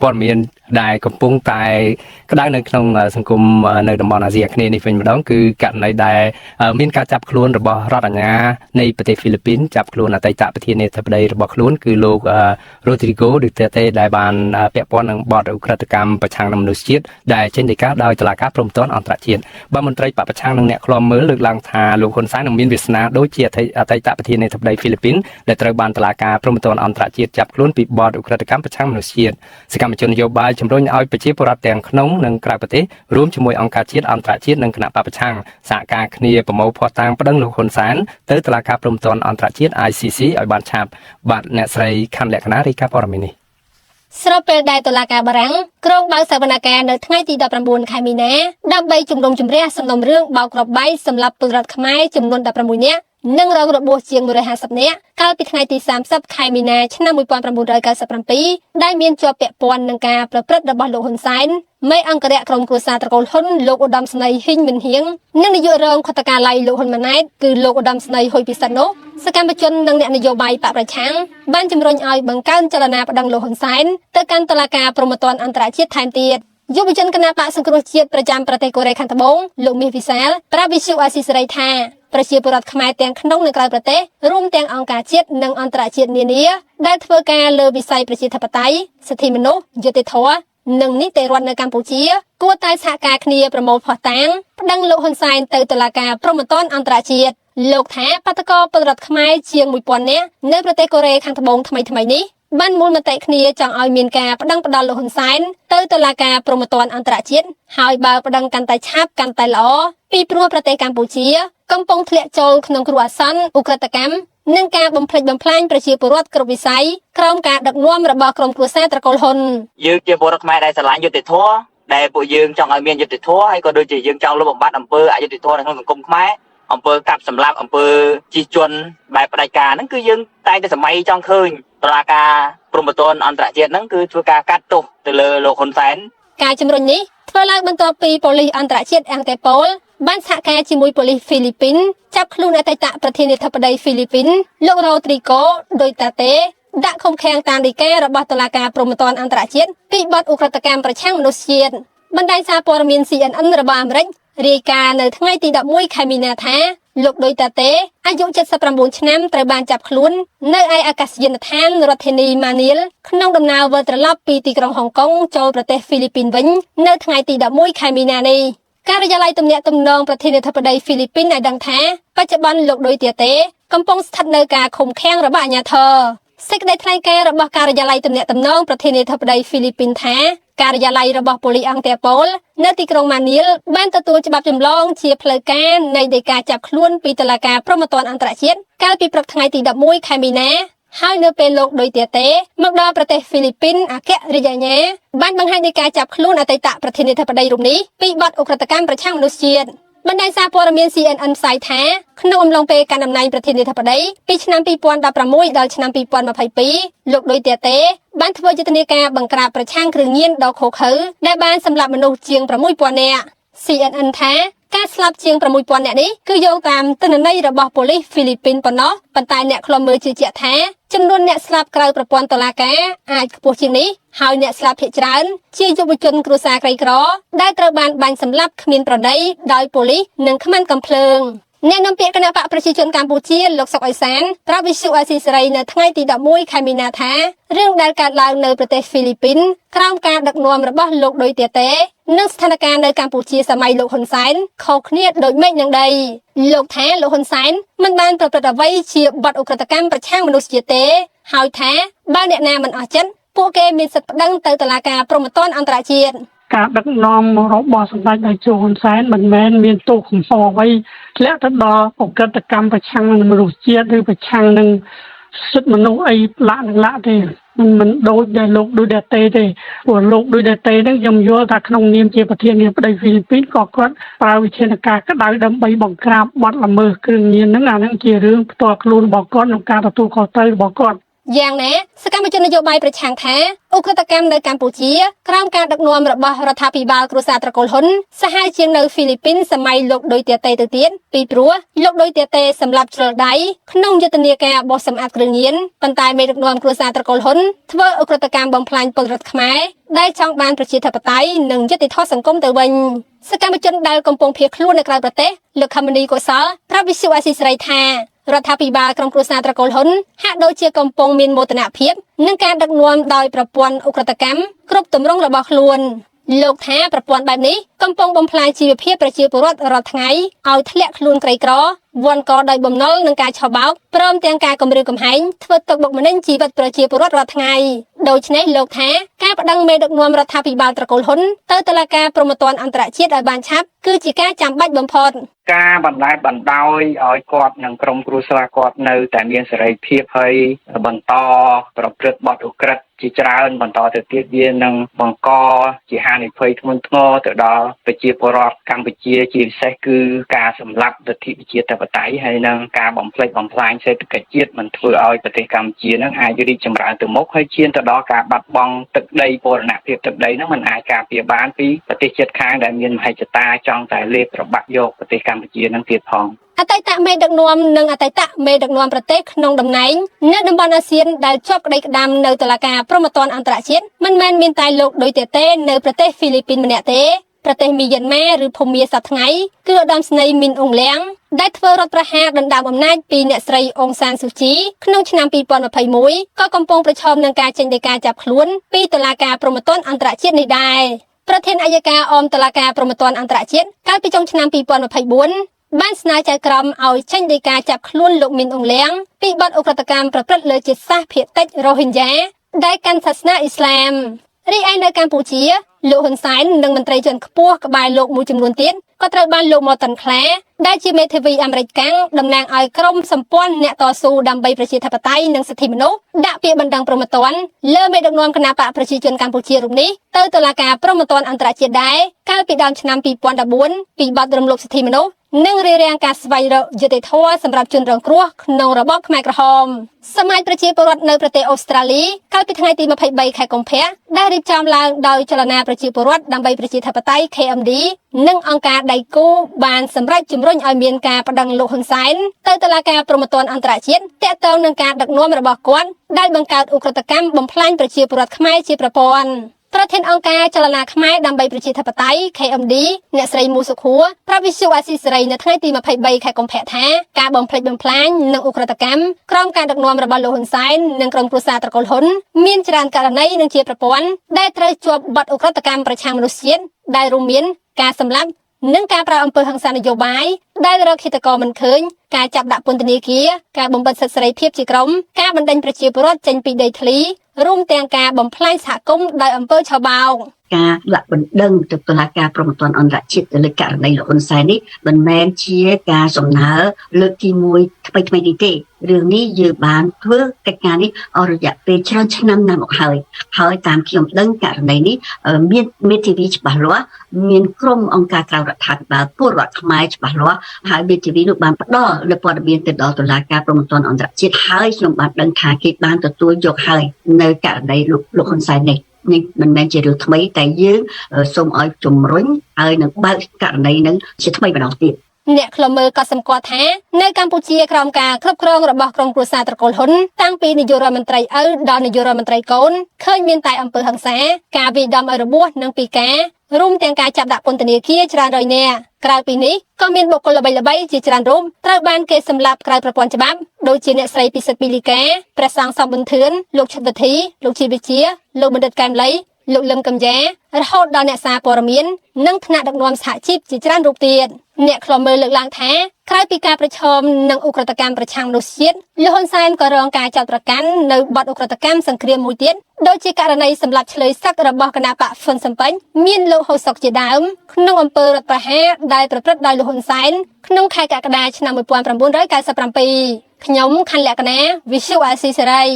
ព័ត៌មានដែលកំពុងតែក្តៅនៅក្នុងសង្គមនៅតំបន់អាស៊ីអាគ្នេយ៍នេះវិញម្ដងគឺករណីដែលមានការចាប់ខ្លួនរបស់រដ្ឋអាជ្ញានៃប្រទេសហ្វីលីពីនចាប់ខ្លួនអតីតប្រធានាធិបតីរបស់ខ្លួនគឺលោក Rodrigo Duterte ដែលបានពាក់ព័ន្ធនឹងបទឧក្រិដ្ឋកម្មប្រឆាំងនឹងមនុស្សជាតិដែលចេញដីកាដោយតុលាការព្រហ្មទណ្ឌអន្តរជាតិបាទមន្ត្រីបពប្រឆាំងនឹងអ្នកឃ្លាំមើលលើកឡើងថាលោកហ៊ុនសែននឹងមានវាសនាដូចជាអតីតប្រធានាធិបតីហ្វីលីពីនដែលត្រូវបានតុលាការព្រហ្មទណ្ឌអន្តរជាតិចាប់ខ្លួនពីបទឧក្រិដ្ឋកម្មប្រឆាំងមនុស្សជាតិសកម្មជននយោបាយជំរុញឲ្យប្រជាពលរដ្ឋទាំងក្នុងនិងក្រៅប្រទេសរួមជាមួយអង្គការជាតិអន្តរជាតិនិងគណៈបពប្រឆាំងសហការគ្នាប្រមូលភស្តុតាងប្តឹងលោកហ៊ុនសែនទៅតុលាការព្រហ្មទណ្ឌអន្តរជាតិ ICC ឲ្យបានឆាប់បាទអ្នកស្រីខណ្ឌលក្ខណារាយការណ៍ព័ត៌មាននេះស្របពេលដែលតុលាការបារាំងក្រុងបើកសវនកម្មនៅថ្ងៃទី19ខែមីនាដើម្បីជំនុំជម្រះសំណុំរឿងបោកគ្រាប់បែកសម្រាប់ពលរដ្ឋខ្មែរចំនួន16នាក់និងរងរបួសជាង150នាក់កាលពីថ្ងៃទី30ខែមីនាឆ្នាំ1997ដែលមានជាប់ពាក់ព័ន្ធនឹងការប្រព្រឹត្តរបស់លោកហ៊ុនសែនមេអង្គរៈក្រុមគ្រួសារត្រកូលហ៊ុនលោកឧត្តមស្នេហ៍ហ៊ីងមិនហៀងនិងនាយករងខុទ្ទកាល័យលោកហ៊ុនម៉ាណែតគឺលោកឧត្តមស្នេហ៍ហ៊ុយពិសិដ្ឋនោះសកម្មជននិងអ្នកនយោបាយបកប្រឆាំងបានជំរុញឲ្យបង្កើនចលនាប្តឹងលោកហ៊ុនសែនទៅកាន់តុលាការព្រហ្មទណ្ឌអន្តរជាតិថែមទៀតយុវជនគណបកសង្គ្រោះជាតិប្រចាំប្រទេសកូរ៉េខាងត្បូងលោកមាសវិសាលប្រាប់វិទ្យុអាស៊ីសេរីថាប្រជាពលរដ្ឋខ្មែរទាំងក្នុងនិងក្រៅប្រទេសរួមទាំងអង្គការជាតិនិងអន្តរជាតិនានាដែលធ្វើការលើវិស័យប្រជាធិបតេយ្យសិទ្ធិមនុស្សយុត្តិធម៌និងនីតិរដ្ឋនៅកម្ពុជាគួរតែសហការគ្នាប្រមូលភស្តុតាងប្តឹងលោកហ៊ុនសែនទៅតុលាការព្រហ្មទណ្ឌអន្តរជាតិលោកថាបាតុករពលរដ្ឋខ្មែរជាង1000នាក់នៅប្រទេសកូរ៉េខាងត្បូងថ្មីៗនេះបានមូលមតិគ្នាចង់ឲ្យមានការប្តឹងផ្តល់លោកហ៊ុនសែនទៅតុលាការព្រហ្មទណ្ឌអន្តរជាតិហើយបើប្តឹងកាន់តែឆាប់កាន់តែល្អពីព្រោះប្រទេសកម្ពុជាកំពុងធ្លាក់ចូលក្នុងគ្រោះអាសន្នឧក្រិដ្ឋកម្មនិងការបំផ្លិចបំផ្លាញប្រជាពលរដ្ឋគ្រប់វិស័យក្រោមការដឹកនាំរបស់ក្រុមគ្រួសារត្រកូលហ៊ុនយើងជាពលរដ្ឋខ្មែរដែលស្រឡាញ់យុត្តិធម៌ដែលពួកយើងចង់ឲ្យមានយុត្តិធម៌ហើយក៏ដូចជាយើងចង់លុបបំបាត់អំពើអយុត្តិធម៌នៅក្នុងសង្គមខ្មែរអំពើកាប់សម្លាប់អំពើជិះជាន់បែបផ្ដាច់ការហ្នឹងគឺយើងតែងតែសម័យចង់ឃើញតុលាការព្រហ្មទណ្ឌអន្តរជាតិហ្នឹងគឺធ្វើការកាត់ទោសទៅលើលោកហ៊ុនសែនការជំរុញនេះធ្វើឡើងបន្ទាប់ពីប៉ូលីសអន្តរជាតិអង់តេប៉ូលបានសហការជាមួយប៉ូលីសហ្វីលីពីនចាប់ខ្លួនអតីតប្រធានាធិបតីហ្វីលីពីនលោក Rodrigo Duterte ដាក់ឃុំឃាំងតាមដីការបស់តុលាការព្រហ្មទណ្ឌអន្តរជាតិពីបទឧក្រិដ្ឋកម្មប្រឆាំងមនុស្សជាតិបណ្ដាញសារព័ត៌មាន CNN របស់អាមេរិករាយការណ៍នៅថ្ងៃទី11ខែមីនាថាលោកឌុយតាតេអាយុ79ឆ្នាំត្រូវបានចាប់ខ្លួននៅឯអាកាសយានដ្ឋានរដ្ឋធានីម៉ានីលក្នុងដំណើរវិលត្រឡប់ពីទីក្រុងហុងកុងចូលប្រទេសហ្វីលីពីនវិញនៅថ្ងៃទី11ខែមីនានេះការិយាល័យទំនាក់ទំនងប្រធានាធិបតីហ្វីលីពីនបានដឹងថាបច្ចុប្បន្នលោកឌុយតាតេកំពុងស្ថិតនៅការឃុំឃាំងរបស់អាជ្ញាធរសេចក្តីថ្លែងការណ៍របស់ការិយាល័យទំនាក់ទំនងប្រធានាធិបតីហ្វីលីពីនថាការិយាល័យរបស់ប៉ូលីសអង់តេប៉ូលនៅទីក្រុងម៉ានីលបានទទួលច្បាប់ចម្លងជាផ្លូវការនៃដីកាចាប់ខ្លួនពីតុលាការព្រហ្មទណ្ឌអន្តរជាតិកាលពីព្រឹកថ្ងៃទី11ខែមីនាហើយនៅពេលលោកឌុយតាតេមកដល់ប្រទេសហ្វីលីពីនអគ្គរដ្ឋាភិបាលបានបង្ហាញដីកាចាប់ខ្លួនអតីតប្រធានាធិបតីរូបនេះពីបទឧក្រិដ្ឋកម្មប្រឆាំងមនុស្សជាតិបណ្ដាញសារព័ត៌មាន CNN ផ្សាយថាក្នុងអំឡុងពេលកាន់តំណែងប្រធានាធិបតីពីឆ្នាំ2016ដល់ឆ្នាំ2022លោកឌុយតាតេបានធ្វើយុទ្ធនាការបង្ក្រាបប្រឆាំងគ្រឿងញៀនដ៏ឃោរឃៅដែលបានសម្លាប់មនុស្សជាង6000នាក់ CNN ថាការស្លាប់ជាង6000នាក់នេះគឺយោងតាមទិន្នន័យរបស់ប៉ូលីសហ្វីលីពីនប៉ុណ្ណោះប៉ុន្តែអ្នកឃ្លាំមើលជឿជាក់ថាចំនួនអ្នកស្លាប់ក្រៅប្រព័ន្ធតុលាការអាចខ្ពស់ជាងនេះហើយអ្នកស្លាប់ភាគច្រើនជាយុវជនគ្រួសារក្រីក្រដែលត្រូវបានបាញ់សម្លាប់គ្មានប្រណីដោយប៉ូលីសនិងខ្មាន់កាំភ្លើងអ្នកនាំពាក្យគណៈបកប្រជាជនកម្ពុជាលោកសុកអេសានប្រាប់វិទ្យុអាស៊ីសេរីនៅថ្ងៃទី11ខែមីនាថារឿងដែលកើតឡើងនៅប្រទេសហ្វីលីពីនក្រោមការដឹកនាំរបស់លោកឌុយតាតេនិងស្ថានភាពនៅកម្ពុជាសម័យលោកហ៊ុនសែនខុសគ្នាដូចមេឃនឹងដីលោកថាលោកហ៊ុនសែនមិនបានប្រព្រឹត្តអ្វីជាបទឧក្រិដ្ឋកម្មប្រឆាំងមនុស្សជាតិទេហើយថាបើអ្នកណាមិនអស់ចិត្តពួកគេមានសិទ្ធិប្តឹងទៅតុលាការព្រហ្មទណ្ឌអន្តរជាតិការដឹកនាំរបស់សម្ដេចតេជោហ៊ុនសែនមិនមែនមានទោសកំហុសអ្វីធ្លាក់ទៅដល់ឧក្រិដ្ឋកម្មប្រឆាំងនឹងមនុស្សជាតិឬប្រឆាំងនឹងសិទ្ធិមនុស្សអីឡាក់ទេមិនដូចដែលលោកឌុយតាតេទេព្រោះលោកឌុយតាតេហ្នឹងខ្ញុំយល់ថាក្នុងនាមជាប្រធានាធិបតីហ្វីលីពីនក៏គាត់ប្រើវិធានការក្តៅដើម្បីបង្ក្រាបបទល្មើសគ្រឿងញៀនហ្នឹងអាហ្នឹងជារឿងផ្ទាល់ខ្លួនរបស់គាត់ក្នុងការទទួលខុសត្រូវរបស់គាត់ យ៉ាងណាសកម្មជននយោបាយប្រឆាំងថាឧក្រិដ្ឋកម្មនៅកម្ពុជាក្រោមការដឹកនាំរបស់រដ្ឋាភិបាលគ្រួសារត្រកូលហ៊ុនសាហាវជាងនៅហ្វីលីពីនសម័យលោកឌុយទែតេទៅទៀតពីព្រោះលោកឌុយទែតេសម្លាប់ជ្រុលដៃក្នុងយុទ្ធនាការបោះសម្អាតគ្រឿងញៀនប៉ុន្តែមេដឹកនាំគ្រួសារត្រកូលហ៊ុនធ្វើឧក្រិដ្ឋកម្មបំផ្លាញពលរដ្ឋខ្មែរដែលចង់បានប្រជាធិបតេយ្យនិងយុត្តិធម៌សង្គមទៅវិញសកម្មជនដែលកំពុងភៀសខ្លួននៅក្រៅប្រទេសលោកខមនីកុសលប្រាប់វិទ្យុអាស៊ីសេរីថារដ្ឋាភិបាលក្រុមគ្រួសារត្រកូលហ៊ុនហាក់ដូចជាកំពុងមានមោទនភាពនឹងការដឹកនាំដោយប្រព័ន្ធឧក្រិដ្ឋកម្មគ្រប់ទម្រង់របស់ខ្លួនលោកថាប្រព័ន្ធបែបនេះកំពុងបំផ្លាញជីវភាពប្រជាពលរដ្ឋរាល់ថ្ងៃឲ្យធ្លាក់ខ្លួនក្រីក្រវាន់កដោយបំណុលនឹងការឆបោកព្រមទាំងការគំរាមកំហែងធ្វើទុកបុកម្នេញជីវិតប្រជាពលរដ្ឋរាល់ថ្ងៃដូច្នេះលោកថាការប្តឹងមេដឹកនាំរដ្ឋាភិបាលត្រកូលហ៊ុនទៅតុលាការព្រហ្មទណ្ឌអន្តរជាតិឲ្យបានឆាប់គឺជាការចាំបាច់បំផុតការបណ្តែតបណ្ដោយឲ្យគាត់និងក្រុមគ្រួសារគាត់នៅតែមានសេរីភាពហើយបន្តប្រព្រឹត្តបទឧក្រិដ្ឋជាច្រើនបន្តទៅទៀតវានឹងបង្កជាហានិភ័យធ្ងន់ធ្ងរទៅដល់ប្រជាពលរដ្ឋកម្ពុជាជាពិសេសគឺការសម្លាប់លទ្ធិប្រជាធិបតេយ្យហើយនិងការបំផ្លិចបំផ្លាញសេដ្ឋកិច្ចជាតិមិនធ្វើឲ្យប្រទេសកម្ពុជានឹងអាចរីកចម្រើនទៅមុខហើយឈានទៅដល់ការបាត់បង់ទឹកដីបូរណភាពទឹកដីនឹងមិនអាចការពារបានពីប្រទេសជិតខាងដែលមានមហិច្ឆតាចង់តែលេបប្របាក់យកប្រទេសកម្ពុជានឹងទៀតផងអតីតមេដឹកនាំនិងអតីតមេដឹកនាំប្រទេសក្នុងតំណែងនៅតំបន់អាស៊ានដែលជាប់ក្តីក្តាំនៅតុលាការព្រហ្មទណ្ឌអន្តរជាតិមិនមែនមានតែលោកឌុយទែតេនៅប្រទេសហ្វីលីពីនម្នាក់ទេប្រទេសមីយ៉ាន់ម៉ាឬភូមាសប្តាហ៍ថ្ងៃគឺឧត្តមស្នេហ៍មីនអ៊ុងលៀងដែលធ្វើរដ្ឋប្រហារដណ្ដើមអំណាចពីអ្នកស្រីអ៊ុងសានស៊ូជីក្នុងឆ្នាំ2021ក៏កំពុងប្រឈមនឹងការចេញដីកាចាប់ខ្លួនពីតុលាការព្រហ្មទណ្ឌអន្តរជាតិនេះដែរប្រធានអัยការអមតុលាការព្រហ្មទណ្ឌអន្តរជាតិកាលពីចុងឆ្នាំ2024បានស្នើចៅក្រមឲ្យចេញដីកាចាប់ខ្លួនលោកមីនអ៊ុងលៀងពីបទឧក្រិដ្ឋកម្មប្រព្រឹត្តលើជាតិសាសន៍ភាគតិចរ៉ូហិញយ៉ាដែលកាន់សាសនាអ៊ីស្លាមរីឯនៅកម្ពុជាលោកហ៊ុនសែននិងមន្ត្រីជាន់ខ្ពស់ក្បែរលោកមួយចំនួនទៀតក៏ត្រូវបានលោកម៉ូតិនក្លាដែលជាមេធាវីអាមេរិកកាំងតំណាងឲ្យក្រុមសម្ព័ន្ធអ្នកតស៊ូដើម្បីប្រជាធិបតេយ្យនិងសិទ្ធិមនុស្សដាក់ពាក្យបណ្ដឹងព្រហ្មទណ្ឌលើមេដឹកនាំគណបកប្រជាជនកម្ពុជារូបនេះទៅតុលាការព្រហ្មទណ្ឌអន្តរជាតិដែរកាលពីដើមឆ្នាំ2014ពីបទរំលោភសិទ្ធិមនុស្សនិងរារាំងការស្វែងរកយុត្តិធម៌សម្រាប់ជនរងគ្រោះក្នុងរបបខ្មែរក្រហមសមាជប្រជាពលរដ្ឋនៅប្រទេសអូស្ត្រាលីកាលពីថ្ងៃទី23ខែកុម្ភៈដែលរៀបចំឡើងដោយចលនាប្រជាពលរដ្ឋដើម្បីប្រជាធិបតេយ្យ KMD និងអង្គការដៃគូបានសម្រេចជំរុញឲ្យមានការប្តឹងលោកហ៊ុនសែនទៅតុលាការព្រហ្មទណ្ឌអន្តរជាតិទាក់ទងនឹងការដឹកនាំរបស់គាត់ដែលបង្កើតឧក្រិដ្ឋកម្មបំផ្លាញប្រជាពលរដ្ឋខ្មែរជាប្រព័ន្ធប្រធានអង្គការចលនាខ្មែរដើម្បីប្រជាធិបតេយ្យ KMD អ្នកស្រីមូសុខួរប្រាប់វិទ្យុអាស៊ីសេរីនៅថ្ងៃទី23ខែកុម្ភៈថាការបំផ្លិចបំផ្លាញនិងឧក្រិដ្ឋកម្មក្រុមការដឹកនាំរបស់លោកហ៊ុនសែននិងក្រុមគ្រួសារត្រកូលហ៊ុនមានច្រើនករណីនិងជាប្រព័ន្ធដែលត្រូវជាប់បទឧក្រិដ្ឋកម្មប្រឆាំងមនុស្សជាតិដែលរួមមានការសម្លាប់និងការប្រើអំពើហិង្សានយោបាយដែលរកឃាតករមិនឃើញការចាប់ដាក់ពន្ធនាគារការបំបិទសិទ្ធិសេរីភាពជាក្រុមការបណ្តេញប្រជាពលរដ្ឋចេញពីដីធ្លីរួមទាំងការបំផ្លាញសហគមន៍ដោយអំពើឆបោកការដាក់បណ្ដឹងទៅតុលាការព្រហ្មទណ្ឌអន្តរជាតិទៅលើករណីលោកហ៊ុនសែននេះមិនមែនជាការសំណើលើកទី1ថ្មីនេះទេរឿងនេះយើងបានធ្វើកិច្ចការនេះអស់រយៈពេលច្រើនឆ្នាំណាស់មកហើយតាមខ្ញុំដឹងករណីនេះមានមេធាវីច្បាស់លាស់មានក្រុមអង្គការក្រៅរដ្ឋាភិបាលពលរដ្ឋខ្មែរច្បាស់លាស់ហើយមេធាវីនោះបានផ្ដល់លើព័ត៌មានទៅដល់តុលាការព្រហ្មទណ្ឌអន្តរជាតិហើយខ្ញុំបានដឹងថាគេបានទទួលយកហើយនៅករណីលោកហ៊ុនសែននេះមិនមែនជារឿងថ្មីតែយើងសូមឲ្យជំរុញហើយនឹងបើកករណីនឹងជាថ្មីម្ដងទៀតអ្នកខ្លមើក៏សម្គាល់ថានៅកម្ពុជាក្រោមការគ្រប់គ្រងរបស់ក្រុមគ្រួសារត្រកូលហ៊ុនតាំងពីនាយករដ្ឋមន្ត្រីឪដល់នាយករដ្ឋមន្ត្រីកូនឃើញមានតែអំពើហិង្សាការវាយដំឲ្យរបួសនិងពិការរួមទាំងការចាប់ដាក់ពន្ធនាគារច្រើនរយនាក់ក្រៅពីនេះក៏មានបុគ្គលល្បីៗជាច្រើនរូបត្រូវបានគេសម្លាប់ក្រៅប្រព័ន្ធច្បាប់ដូចជាអ្នកស្រីពិសិដ្ឋពីលីកាព្រះសង្ឃសំប៊ុនធឿនលោកឈិតវិធីលោកជីវវិជាលោកបណ្ឌិតកែមលីលោកលឹមកំយ៉ារហូតដល់អ្នកសារព័ត៌មាននិងថ្នាក់ដឹកនាំសហជីពជាច្រើនរូបទៀតអ្នកខ្លមើលលើកឡើងថាក្រៅពីការប្រឈមនឹងឧក្រិដ្ឋកម្មប្រឆាំងមនុស្សជាតិលោកហ៊ុនសែនក៏រងការចោទប្រកាន់នៅបទឧក្រិដ្ឋកម្មសង្គ្រាមមួយទៀតដូចជាករណីសម្លាប់ឆ្លើយសឹករបស់គណបកហ្វុនសំពេញមានលោកហូសុកជាដើមក្នុងអំពើរដ្ឋប្រហារដែលប្រព្រឹត្តដោយលោកហ៊ុនសែនក្នុងខែកក្កដាឆ្នាំ1997ខ្ញុំខណ្ឌលក្ខណា Visual Assisary